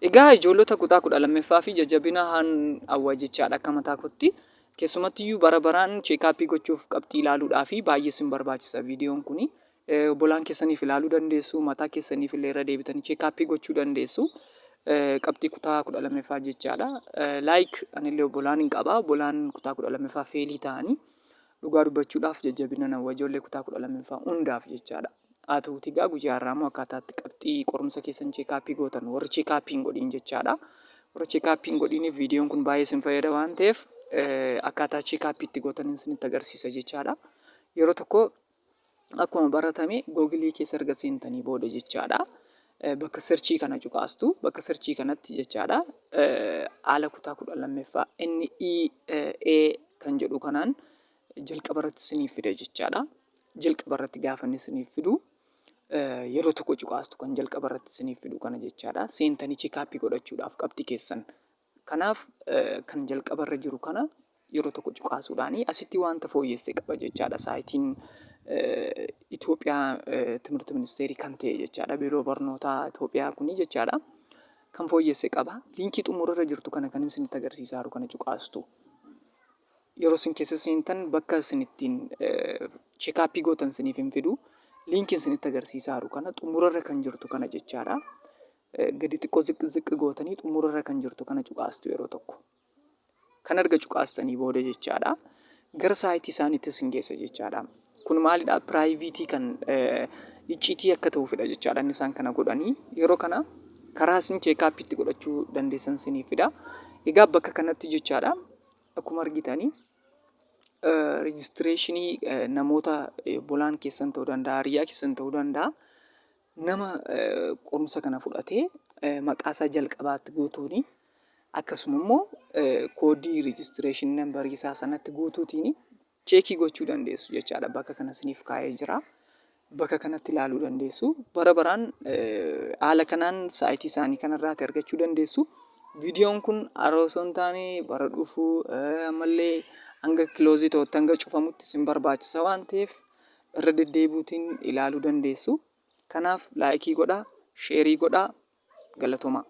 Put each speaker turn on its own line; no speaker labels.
Egaa ijoollota kutaa 12ffaa fi jajjabina hawwa jechaadha akka mataa kootti. Keessumattiyyuu bara baraan cheekaappii gochuuf qabxii ilaaluudhaaf baay'ee isin barbaachisa viidiyoon kuni. Obbolaan keessaniif ilaaluu dandeessu, mataa keessaniif illee irra deebitanii cheekaappii gochuu dandeessu. Qabxii kutaa 12ffaa jechaadha. Laayik anillee obbolaan hin qaba. Obbolaan kutaa 12ffaa feelii ta'anii dhugaa dubbachuudhaaf jajjabina hawwa ijoollee kutaa 12ffaa hundaaf jechaadha. Haa ta'uutii egaa guyyaa har'aa immoo akkaataatti qabxii qorumsa keessan cheekaappii gootan warri cheekaappii hin godhin jechaadha. Warri cheekaappii hin godhiniif viidiyoon kun baay'ee isin fayyada waan ta'eef akkaataa cheekaappii itti gootan isinitti agarsiisa jechaadha. Yeroo tokko akkuma baratame googilii keessa erga seentanii booda jechaadha. Bakka searchii kana cuqaastu bakka searchii kanatti jechaadha. Haala kutaa 12ffaa NEA kan jedhu kanaan jalqaba irratti isiniif fida jechaadha. Jalqaba irratti gaafa inni isiniif fidu yeroo tokko cuqaastu kan jalqaba irratti isiniif fidu kana jechaadha. Seentanii cheekaappii godhachuudhaaf qabxii keessan. Kanaaf kan jalqaba irra jiru kana yeroo tokko cuqaasuudhaani asitti wanta fooyyessee qaba jechaadha. Saayitiin Itoophiyaa Timirti Ministeerii kan ta'e jechaadha. Biiroo Barnootaa Itoophiyaa kuni jechaadha. Kan fooyyessee qaba. Liinkii xumura irra jirtu kana kan isinitti agarsiisaa jiru kana cuqaastu. Yeroo isin keessa seentan bakka isin ittiin cheekaappii gootan isiniif hin fidu. Liinkiin isinitti agarsiisaa jiru kana xumura irra kan jirtu kana jechaadha. Gadi xiqqoo ziqqi gootanii xumura irra kan jirtu kana cuqaastu yeroo tokko. Kan erga cuqaastanii booda jechaadha. Gara saayitii isaaniitti isin geessa jechaadha. Kun maalidhaa? Piraayiveetii kan icciitii akka ta'uufidha jechaadha. Inni isaan kana godhanii yeroo kana karaa isin cheekaappii itti godhachuu dandeessan isiniif fida. Egaa bakka kanatti jechaadha. Akkuma argitanii rejistireeshinii namoota obbolaan keessan ta'uu danda'a, hiriyaa keessan ta'uu danda'a. Nama qorumsa kana fudhatee maqaa isaa jalqabaatti guutuuni. Akkasuma immoo koodii rejistireeshinii nambarii isaa sanatti guutuutiin cheekii gochuu dandeessu jechaadha. Bakka kana isiniif kaa'ee jira. Bakka kanatti ilaaluu dandeessu. Bara baraan haala kanaan saayitii isaanii kanarraati argachuu dandeessu. Viidiyoon kun har'a osoo hin taane bara dhufu ammallee hanga kiloozii ta'utti hanga cufamutti isin barbaachisa waan ta'eef irra deddeebiitiin ilaaluu dandeessu. Kanaaf laayikii godhaa, sheerii godhaa, galatoomaa.